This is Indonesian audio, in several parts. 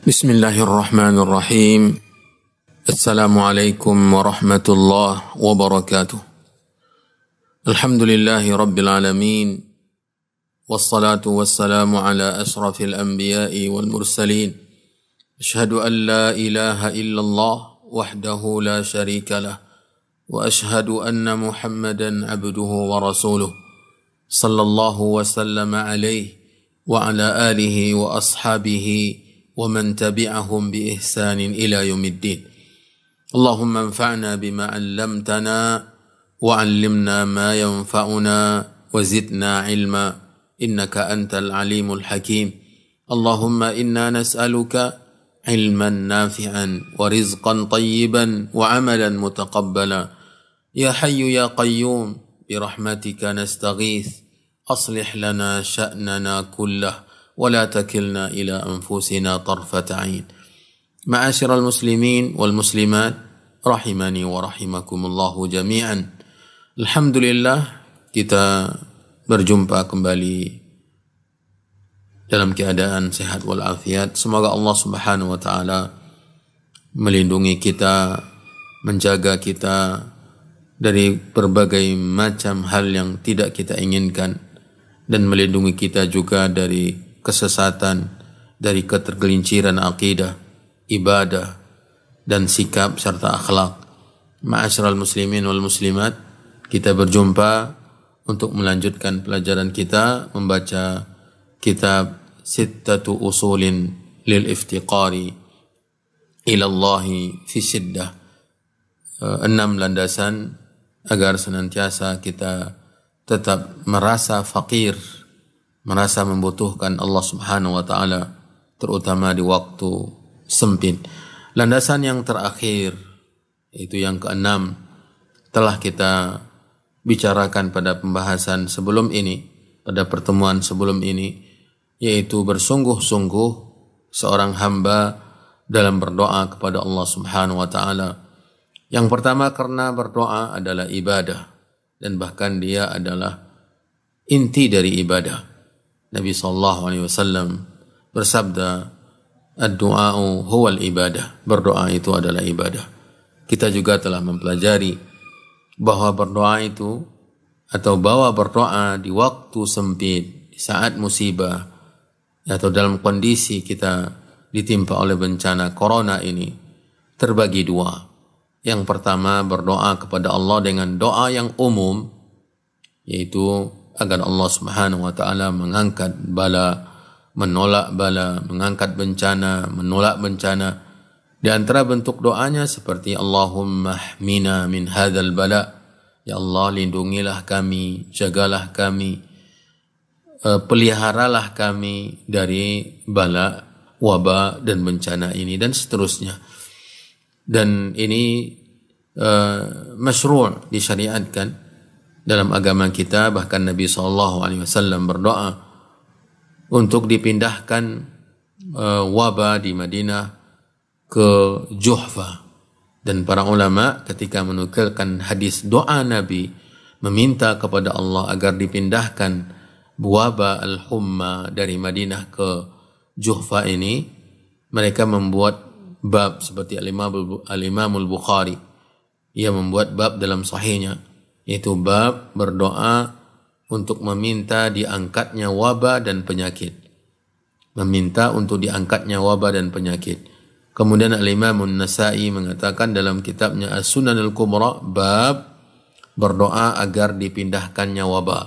Bismillahirrahmanirrahim. Assalamualaikum warahmatullahi wabarakatuh. Alhamdulillahi rabbil alamin. Wassalatu wassalamu ala ashrafil anbiya'i wal mursalin. Ashhadu an la ilaha illallah wahdahu la sharika lah. Wa ashhadu anna Muhammadan abduhu wa rasuluh. Sallallahu wa sallama alaihi wa ala alihi wa ashabihi ومن تبعهم بإحسان إلى يوم الدين. اللهم انفعنا بما علمتنا وعلمنا ما ينفعنا وزدنا علما إنك أنت العليم الحكيم. اللهم إنا نسألك علما نافعا ورزقا طيبا وعملا متقبلا. يا حي يا قيوم برحمتك نستغيث أصلح لنا شأننا كله ولا تكلنا إلى أنفسنا طرفة عين. معاشر المسلمين والمسلمات rahimani wa rahimakumullahu jami'an. Alhamdulillah kita berjumpa kembali dalam keadaan sehat walafiat. Semoga Allah Subhanahu wa taala melindungi kita, menjaga kita dari berbagai macam hal yang tidak kita inginkan, dan melindungi kita juga dari kesesatan, dari ketergelinciran akidah, ibadah, dan sikap serta akhlak. Ma'asyiral muslimin wal muslimat, kita berjumpa untuk melanjutkan pelajaran kita membaca kitab Sittatu Usulin lil Iftiqari ila Allahi fi Siddah. 6 landasan agar senantiasa kita tetap merasa fakir, merasa membutuhkan Allah Subhanahu wa taala, terutama di waktu sempit. Landasan yang terakhir, itu yang keenam, telah kita bicarakan pada pembahasan sebelum ini, pada pertemuan sebelum ini, yaitu bersungguh-sungguh seorang hamba dalam berdoa kepada Allah Subhanahu wa taala. Yang pertama, karena berdoa adalah ibadah, dan bahkan dia adalah inti dari ibadah. Nabi SAW bersabda, ad-du'a'u huwal ibadah. Berdoa itu adalah ibadah. Kita juga telah mempelajari bahwa berdoa itu, atau bahwa berdoa di waktu sempit, di saat musibah, atau dalam kondisi kita ditimpa oleh bencana corona ini, terbagi dua. Yang pertama, berdoa kepada Allah dengan doa yang umum, yaitu agar Allah Subhanahu wa taala mengangkat bala, menolak bala, mengangkat bencana, menolak bencana. Di antara bentuk doanya seperti Allahumma hmina min hadzal bala. Ya Allah, lindungilah kami, jagalah kami, peliharalah kami dari bala, wabah dan bencana ini, dan seterusnya. Dan ini masyru', disyariatkan dalam agama kita. Bahkan Nabi SAW berdoa untuk dipindahkan wabah di Madinah ke Juhfa. Dan para ulama ketika menukilkan hadis doa Nabi meminta kepada Allah agar dipindahkan wabah al-humma dari Madinah ke Juhfa ini, mereka membuat bab seperti Al-Imam Al-Bukhari. Ia membuat bab dalam sahihnya, yaitu bab berdoa untuk meminta diangkatnya wabah dan penyakit. Meminta untuk diangkatnya wabah dan penyakit. Kemudian Al-Imam An-Nasa'i mengatakan dalam kitabnya As-Sunan Al-Kubra, bab berdoa agar dipindahkannya wabah.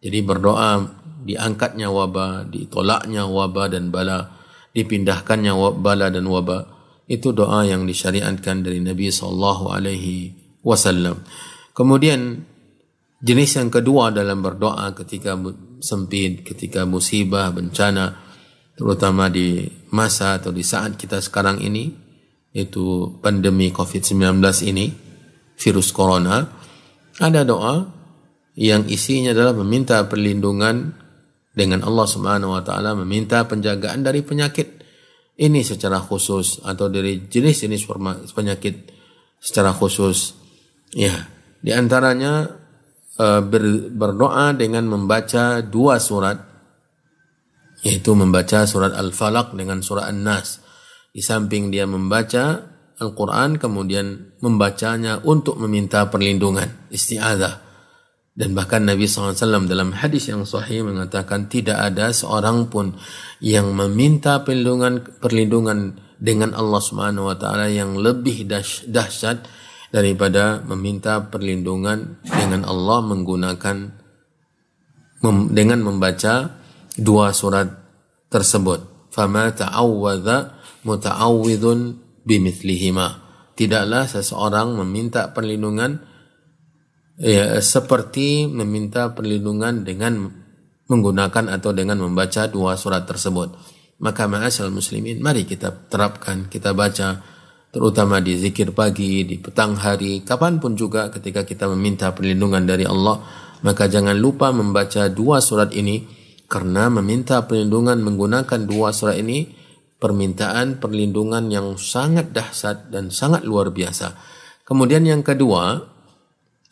Jadi berdoa diangkatnya wabah, ditolaknya wabah dan bala, dipindahkannya bala dan wabah. Itu doa yang disyariatkan dari Nabi SAW. Kemudian jenis yang kedua dalam berdoa ketika sempit, ketika musibah, bencana, terutama di masa atau di saat kita sekarang ini, yaitu pandemi COVID-19 ini, virus corona, ada doa yang isinya adalah meminta perlindungan dengan Allah Subhanahu wa taala, meminta penjagaan dari penyakit ini secara khusus, atau dari jenis-jenis penyakit secara khusus. Ya, di antaranya berdoa dengan membaca 2 surat, yaitu membaca surat Al-Falaq dengan surat An-Nas. Di samping dia membaca Al-Quran, kemudian membacanya untuk meminta perlindungan, isti'adzah. Dan bahkan Nabi SAW dalam hadis yang sahih mengatakan tidak ada seorang pun yang meminta perlindungan dengan Allah Subhanahu wa taala yang lebih dahsyat daripada meminta perlindungan dengan Allah dengan membaca 2 surat tersebut. Fama ta'awwadha muta'awwidhun bimithlihima. Tidaklah seseorang meminta perlindungan seperti meminta perlindungan dengan menggunakan atau dengan membaca 2 surat tersebut. Maka ma'asyiral muslimin, mari kita terapkan, kita baca, terutama di zikir pagi, di petang hari, kapanpun juga ketika kita meminta perlindungan dari Allah, maka jangan lupa membaca 2 surat ini, karena meminta perlindungan menggunakan 2 surat ini permintaan perlindungan yang sangat dahsyat dan sangat luar biasa. Kemudian yang kedua,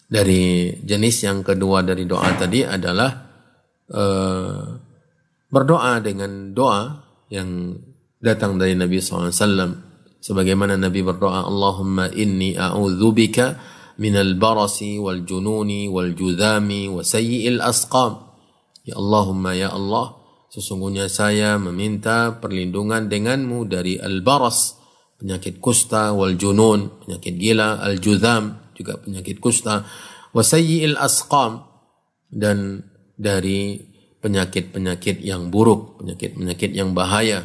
dari jenis yang kedua dari doa tadi adalah berdoa dengan doa yang datang dari Nabi SAW. Sebagaimana Nabi berdoa, Allahumma inni a'udzubika minal barasi wal jununi wal judhami wa sayyi'il asqam. Ya Allahumma, ya Allah, sesungguhnya saya meminta perlindungan denganmu dari al-baras, penyakit kusta, wal junun, penyakit gila, al-judham, juga penyakit kusta, wa sayyi'il asqam, dan dari penyakit-penyakit yang buruk, penyakit-penyakit yang bahaya.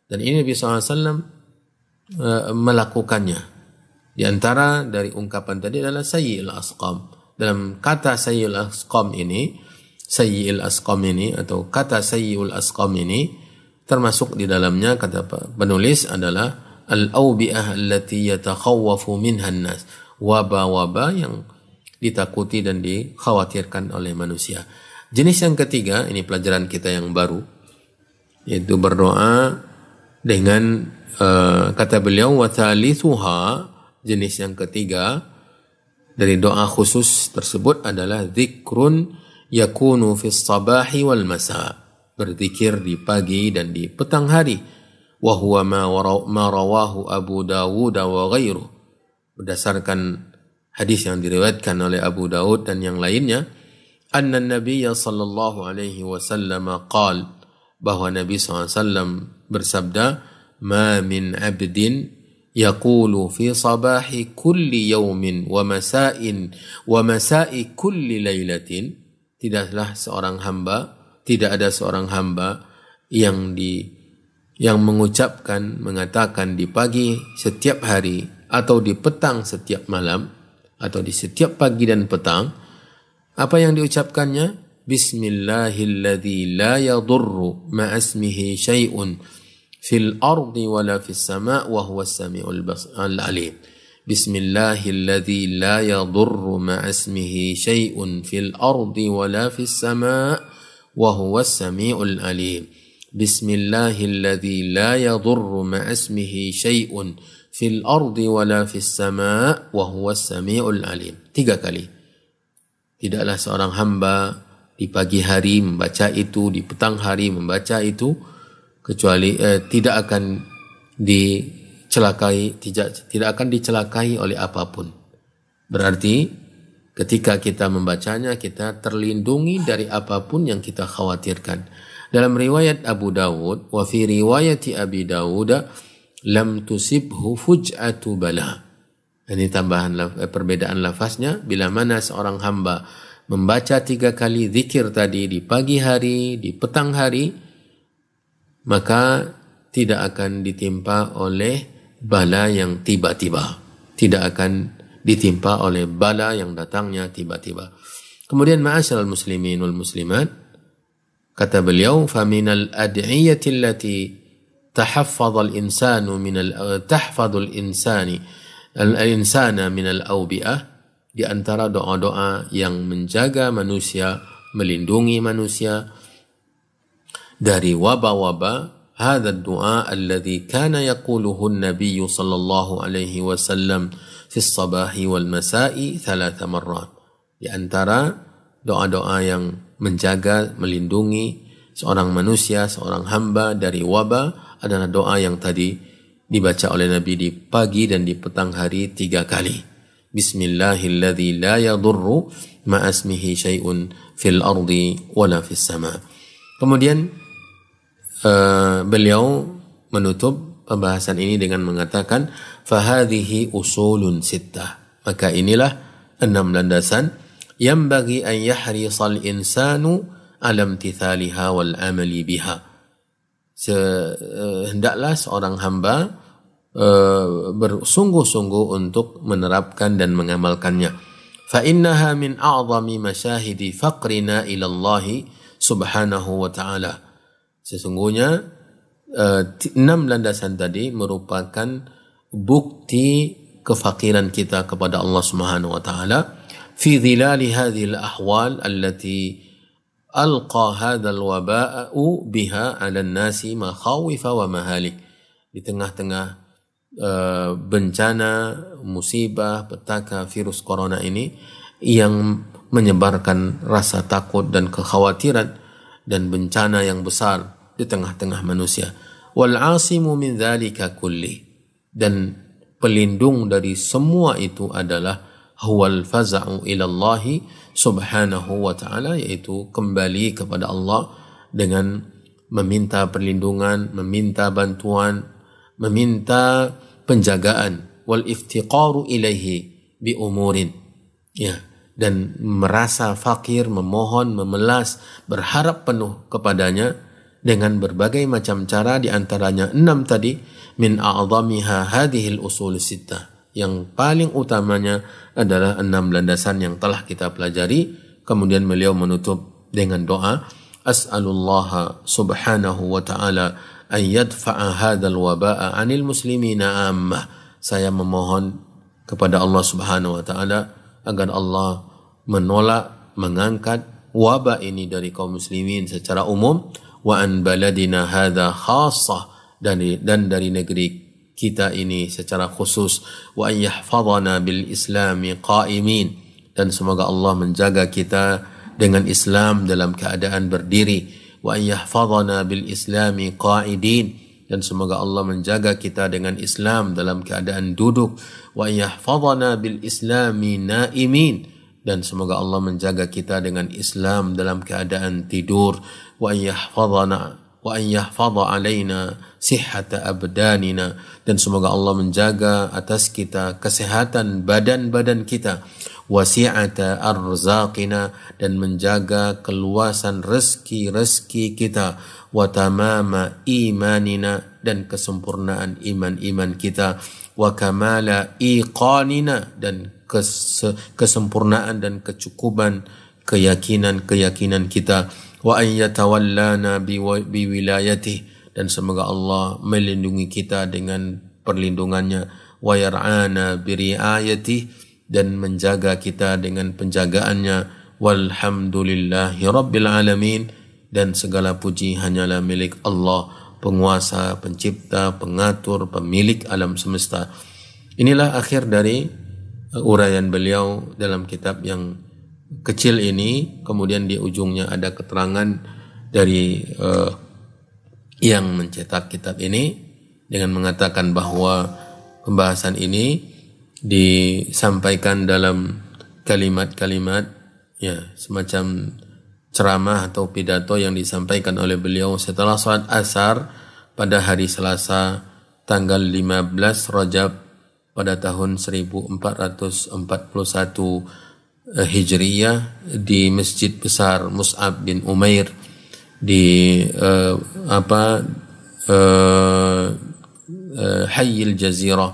Dan ini Nabi SAW melakukannya. Di antara dari ungkapan tadi adalah sayyi'il asqam. Dalam kata sayyi'il asqam ini atau kata sayyi'ul asqam ini termasuk di dalamnya, kata penulis, adalah al-awbi'ah allati yatakhawwafu minha an-nas, wabah-wabah yang ditakuti dan dikhawatirkan oleh manusia. Jenis yang ketiga, ini pelajaran kita yang baru, yaitu berdoa dengan kata beliau, wa thalithuha, jenis yang ketiga dari doa khusus tersebut adalah zikrun yakunu fis sabahi wal masa, berzikir di pagi dan di petang hari. Wa huwa ma rawahu Abu Dawud wa ghairuh, berdasarkan hadis yang diriwayatkan oleh Abu Dawud dan yang lainnya, anna Nabiya sallallahu alaihi wasallam qala, bahwa Nabi SAW bersabda, ma min abdin yaqulu fi sabahi kulli yawmin wa masa'i kulli lailatin, tidak ada seorang hamba yang mengatakan di pagi setiap hari atau di petang setiap malam atau di setiap pagi dan petang, apa yang diucapkannya? Bismillahilladzi la yadurru ma'asmihi syai'un fil ardi wala fis sama' wa huwas sami'ul alim. Bismillahilladzi la yadurru ma'asmihi syai'un fil ardi wala fis sama' wa huwas sami'ul alim. Bismillahilladzi la yadurru ma'asmihi syai'un fil ardi wala fis sama' wa huwas sami'ul alim. 3 kali. Tidaklah seorang hamba di pagi hari membaca itu, di petang hari membaca itu, kecuali tidak akan dicelakai oleh apapun. Berarti ketika kita membacanya, kita terlindungi dari apapun yang kita khawatirkan. Dalam riwayat Abu Dawud, wa fi riwayati Abi Dawud, lam tusibhu fuj'atu bala. Ini tambahan perbedaan lafaznya. Bila mana seorang hamba membaca 3 kali zikir tadi di pagi hari, di petang hari, maka tidak akan ditimpa oleh bala yang tiba-tiba. Tidak akan ditimpa oleh bala yang datangnya tiba-tiba. Kemudian ma'asyiral muslimin wal muslimat, kata beliau, faminal ad'iyati allati tahfazzul insanu tahfadzul insana minal awbi'ah, di antara doa-doa yang menjaga manusia, melindungi manusia dari wabah-wabah, hadha ad-du'a alladhi kana yaquluhu an-nabiy sallallahu alaihi wasallam fi as-sabahi wal masa'i 3 marrat. Di antara doa-doa yang menjaga, melindungi seorang manusia, seorang hamba dari wabah adalah doa yang tadi dibaca oleh Nabi di pagi dan di petang hari 3 kali. Bismillahilladzi la yadurru ma'asmihi syai'un fil ardi wala fis sama. Kemudian beliau menutup pembahasan ini dengan mengatakan fahadhihi usulun sittah. Maka inilah 6 landasan yang bagi an yahrisal insanu alam tithaliha wal amali biha. Hendaklah seorang hamba bersungguh-sungguh untuk menerapkan dan mengamalkannya. Fa innaha min a'zami masyahidi faqrina ila Allah subhanahu wa ta'ala. Sesungguhnya 6 landasan tadi merupakan bukti kefakiran kita kepada Allah subhanahu wa ta'ala fi dhilali hadhihi al-ahwal allati alqa hadzal waba'u biha 'ala an-nasi makhawifa wa mahalik. Di tengah-tengah bencana, musibah, petaka virus corona ini yang menyebarkan rasa takut dan kekhawatiran dan bencana yang besar di tengah-tengah manusia. Wal 'asimu min dzalika kulli, dan pelindung dari semua itu adalah huwal faza'u ila Allah subhanahu wa ta'ala, yaitu kembali kepada Allah dengan meminta perlindungan, meminta bantuan, meminta penjagaan, wal iftiqaru ilaihi bi umurin, ya, dan merasa fakir, memohon, memelas, berharap penuh kepadanya dengan berbagai macam cara, di antaranya 6 tadi, min a'zamiha hadhil usul sittah. Yang paling utamanya adalah 6 landasan yang telah kita pelajari. Kemudian beliau menutup dengan doa, as'alullaha subhanahu wa ta'ala an yadfa'a hadzal waba'a 'anil muslimina ammah. Saya memohon kepada Allah subhanahu wa ta'ala agar Allah menolak, mengangkat wabah ini dari kaum muslimin secara umum, wa an baladina hadza khassah, dan dari negeri kita ini secara khusus, wa an yahfazana bil islami qa'imin, dan semoga Allah menjaga kita dengan Islam dalam keadaan berdiri, wa an yahfazana bil islami qa'idin, dan semoga Allah menjaga kita dengan Islam dalam keadaan duduk, wa an yahfazana bil islami na'imin, dan semoga Allah menjaga kita dengan Islam dalam keadaan tidur, wa an yahfadha alaina sihhata abdanina, dan semoga Allah menjaga atas kita kesehatan badan-badan kita, wasi'ata arzaqina, dan menjaga keluasan rezeki-rezeki kita, wa tamama imanina, dan kesempurnaan iman-iman kita, wa kamala iqanina, dan kesempurnaan dan kecukupan keyakinan kita, wa an yatawallana biwilayatih, dan semoga Allah melindungi kita dengan perlindungannya, wa yar'ana biriayatih, dan menjaga kita dengan penjagaannya, walhamdulillahi rabbil alamin, dan segala puji hanyalah milik Allah, penguasa, pencipta, pengatur, pemilik alam semesta. Inilah akhir dari uraian beliau dalam kitab yang kecil ini. Kemudian di ujungnya ada keterangan dari yang mencetak kitab ini dengan mengatakan bahwa pembahasan ini disampaikan dalam kalimat-kalimat, ya, semacam ceramah atau pidato yang disampaikan oleh beliau setelah salat asar pada hari Selasa tanggal 15 Rajab pada tahun 1441 Hijriyah di Masjid Besar Mus'ab bin Umair di Hayyil Jazirah,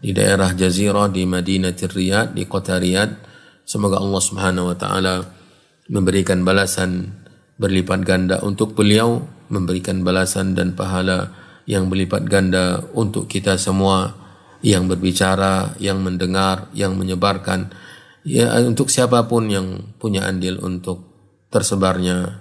di daerah Jazirah di Madinatir Riyadh, di kota Riyadh. Semoga Allah Subhanahu wa taala memberikan balasan berlipat ganda untuk beliau, memberikan balasan dan pahala yang berlipat ganda untuk kita semua yang berbicara, yang mendengar, yang menyebarkan, ya, untuk siapapun yang punya andil untuk tersebarnya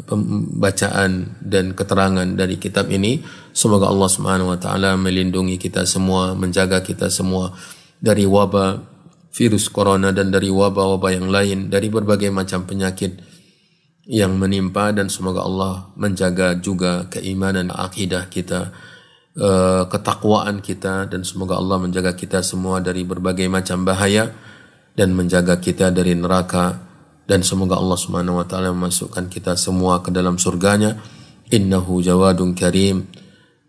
pembacaan dan keterangan dari kitab ini. Semoga Allah Subhanahu wa taala melindungi kita semua, menjaga kita semua dari wabah virus corona dan dari wabah-wabah yang lain, dari berbagai macam penyakit yang menimpa, dan semoga Allah menjaga juga keimanan, akidah kita, ketakwaan kita, dan semoga Allah menjaga kita semua dari berbagai macam bahaya dan menjaga kita dari neraka, dan semoga Allah Subhanahu wa taala memasukkan kita semua ke dalam surganya. Innahu jawadun karim.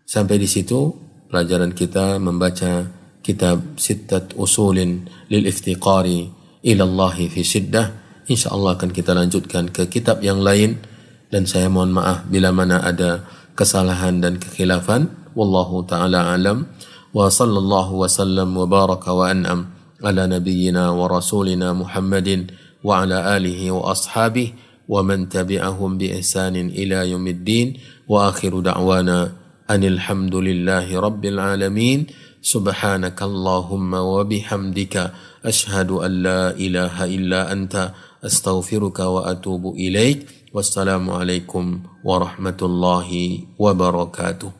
Sampai di situ pelajaran kita membaca kitab Sittat Usulin lil Iftiqari ila Allah fi Shiddah. InsyaAllah akan kita lanjutkan ke kitab yang lain, dan saya mohon maaf bila mana ada kesalahan dan kekhilafan. Wallahu ta'ala alam, wa sallallahu wa sallam wa baraka wa an'am ala nabiyyina wa rasulina Muhammadin wa ala alihi wa ashabihi wa man tabi'ahum bi ihsanin ila yaumiddin, wa akhiru da'wana anil hamdulillahi rabbil alamin. Subhanakallahumma wa bihamdika ashhadu an la ilaha illa anta astaghfiruka wa atubu ilaik. Wassalamu alaikum warahmatullahi wabarakatuh.